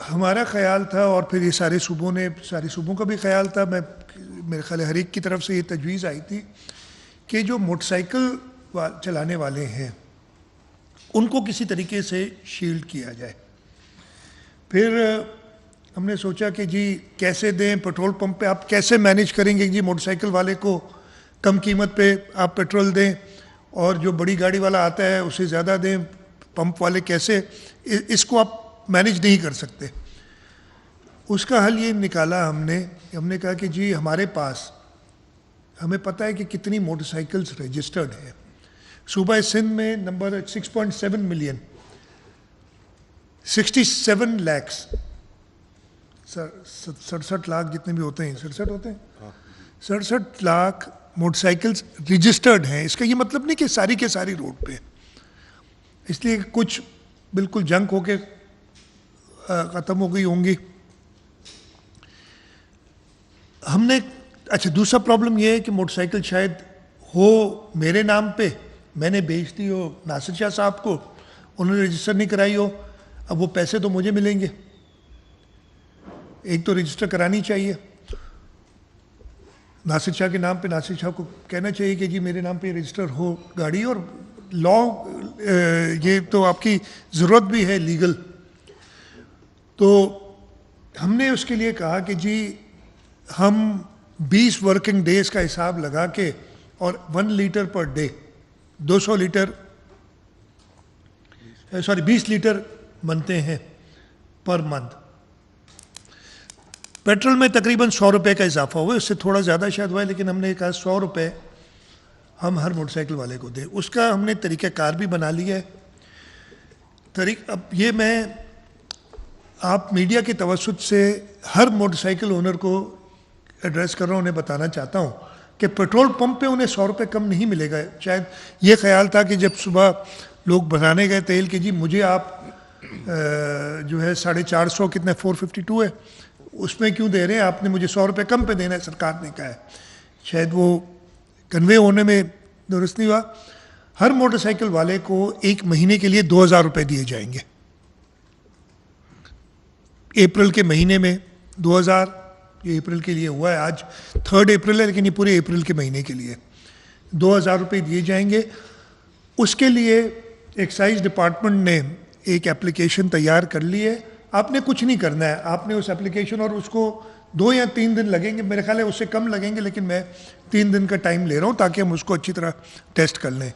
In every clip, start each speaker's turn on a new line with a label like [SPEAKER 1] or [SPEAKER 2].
[SPEAKER 1] हमारा ख्याल था और फिर ये सारे सूबों का भी ख्याल था, मेरे ख्याल हर एक की तरफ से ये तजवीज़ आई थी कि जो मोटरसाइकिल चलाने वाले हैं उनको किसी तरीके से शील्ड किया जाए। फिर हमने सोचा कि जी कैसे दें, पेट्रोल पंप पे आप कैसे मैनेज करेंगे जी, मोटरसाइकिल वाले को कम कीमत पे आप पेट्रोल दें और जो बड़ी गाड़ी वाला आता है उसे ज़्यादा दें, पंप वाले कैसे, इसको आप मैनेज नहीं कर सकते। उसका हल ये निकाला हमने कहा कि जी हमारे पास, हमें पता है कि कितनी मोटरसाइकिल्स रजिस्टर्ड हैं। सूबा सिंध में नंबर 6.7 मिलियन, 67 लैक्स, 67 लाख जितने भी होते हैं, 67 होते हैं, 67 लाख मोटरसाइकिल्स रजिस्टर्ड हैं। इसका ये मतलब नहीं कि सारी के सारी रोड पे, इसलिए कुछ बिल्कुल जंक होके ख़त्म हो गई होंगी। हमने, अच्छा दूसरा प्रॉब्लम ये है कि मोटरसाइकिल शायद हो मेरे नाम पे, मैंने बेच दी हो नासिर शाह साहब को, उन्होंने रजिस्टर नहीं कराई हो, अब वो पैसे तो मुझे मिलेंगे। एक तो रजिस्टर करानी चाहिए नासिर शाह के नाम पे, नासिर शाह को कहना चाहिए कि जी मेरे नाम पे रजिस्टर हो गाड़ी, और लॉ ये तो आपकी ज़रूरत भी है लीगल। तो हमने उसके लिए कहा कि जी हम 20 वर्किंग डेज़ का हिसाब लगा के और 1 litre per day 200 litre, sorry 20 litre बनते हैं पर मंथ। पेट्रोल में तकरीबन 100 रुपये का इजाफा हुआ, उससे थोड़ा ज़्यादा शायद हुआ है, लेकिन हमने कहा 100 रुपये हम हर मोटरसाइकिल वाले को दें। उसका हमने तरीक़ाकार भी बना लिया है। अब ये मैं आप मीडिया के तवस्सुत से हर मोटरसाइकिल ओनर को एड्रेस कर रहा हूँ, उन्हें बताना चाहता हूँ कि पेट्रोल पंप पे उन्हें 100 रुपये कम नहीं मिलेगा। शायद ये ख्याल था कि जब सुबह लोग भराने गए तेल कि जी मुझे आप जो है 450 कितने 452 है उसमें क्यों दे रहे हैं, आपने मुझे 100 रुपये कम पे देना है, सरकार ने कहा है। शायद वो कन्वे होने में दुरुस्त नहीं हुआ। हर मोटरसाइकिल वाले को 1 महीने के लिए 2000 रुपये दिए जाएंगे। अप्रैल के महीने में 2000, ये अप्रैल के लिए हुआ है, आज 3 अप्रैल है, लेकिन ये पूरे अप्रैल के महीने के लिए 2000 रुपये दिए जाएंगे। उसके लिए एक्साइज डिपार्टमेंट ने एक एप्लीकेशन तैयार कर ली है। आपने कुछ नहीं करना है, आपने उस एप्लीकेशन, और उसको 2 या 3 दिन लगेंगे, मेरे ख्याल है उससे कम लगेंगे, लेकिन मैं 3 दिन का टाइम ले रहा हूँ ताकि हम उसको अच्छी तरह टेस्ट कर लें।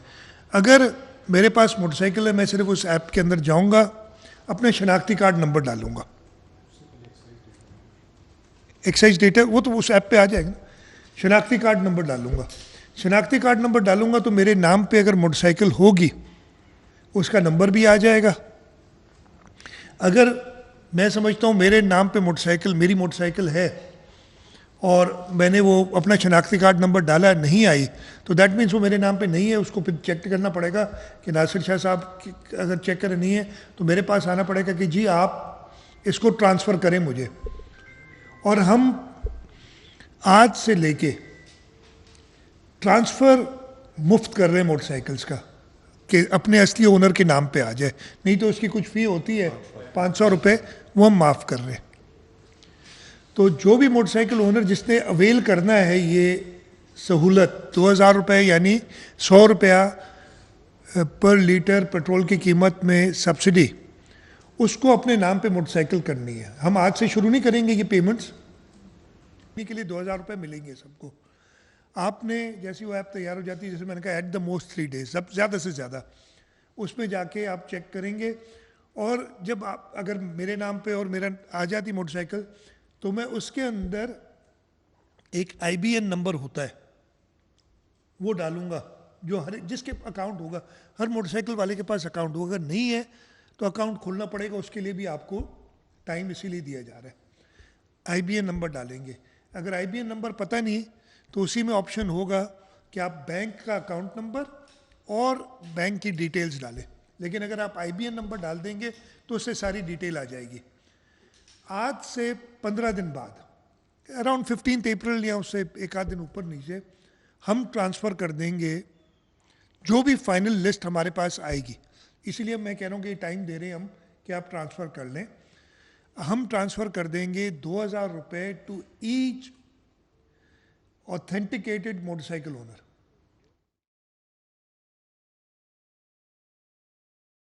[SPEAKER 1] अगर मेरे पास मोटरसाइकिल है, मैं सिर्फ उस ऐप के अंदर जाऊँगा, अपने शनाख्ती कार्ड नंबर डालूँगा, एक्साइज डेटा वो तो उस ऐप पे आ जाएगा, शनाख्ती कार्ड नंबर डालूँगा। शनाख्ती कार्ड नंबर डालूँगा तो मेरे नाम पे अगर मोटरसाइकिल होगी उसका नंबर भी आ जाएगा। अगर मैं समझता हूँ मेरे नाम पे मोटरसाइकिल, मेरी मोटरसाइकिल है और मैंने वो अपना शनाख्ती कार्ड नंबर डाला, नहीं आई, तो दैट मीन्स वो मेरे नाम पे नहीं है। उसको फिर चेक करना पड़ेगा कि नासिर शाह साहब अगर चेक करें नहीं है तो मेरे पास आना पड़ेगा कि जी आप इसको ट्रांसफ़र करें मुझे। और हम आज से लेके ट्रांसफ़र मुफ्त कर रहे हैं मोटरसाइकिल्स का, कि अपने असली ओनर के नाम पे आ जाए, नहीं तो उसकी कुछ फ़ी होती है 500 रुपये, वो हम माफ़ कर रहे हैं। तो जो भी मोटरसाइकिल ओनर जिसने अवेल करना है ये सहूलत, 2000 रुपये यानी 100 रुपया पर लीटर पेट्रोल की कीमत में सब्सिडी, उसको अपने नाम पे मोटरसाइकिल करनी है। हम आज से शुरू नहीं करेंगे ये पेमेंट्स, के लिए 2000 रुपये मिलेंगे सबको। आपने जैसी वो ऐप तैयार हो जाती है, जैसे मैंने कहा एट द मोस्ट 3 डेज, सब ज़्यादा से ज़्यादा उसमें जाके आप चेक करेंगे। और जब आप अगर मेरे नाम पे और मेरा आ जाती मोटरसाइकिल, तो मैं उसके अंदर एक IBN नंबर होता है वो डालूंगा, जो हर जिसके अकाउंट होगा, हर मोटरसाइकिल वाले के पास अकाउंट होगा। अगर नहीं है तो अकाउंट खोलना पड़ेगा, उसके लिए भी आपको टाइम इसीलिए दिया जा रहा है। IBN नंबर डालेंगे। अगर IBN नंबर पता नहीं तो उसी में ऑप्शन होगा कि आप बैंक का अकाउंट नंबर और बैंक की डिटेल्स डालें, लेकिन अगर आप IBN नंबर डाल देंगे तो उससे सारी डिटेल आ जाएगी। आज से 15 दिन बाद, अराउंड 15 अप्रैल या उससे एक आध दिन ऊपर नीचे, हम ट्रांसफ़र कर देंगे जो भी फाइनल लिस्ट हमारे पास आएगी। इसीलिए मैं कह रहा हूँ कि टाइम दे रहे हैं हम कि आप ट्रांसफ़र कर लें। हम ट्रांसफ़र कर देंगे 2,000 रुपये to each authenticated motorcycle owner.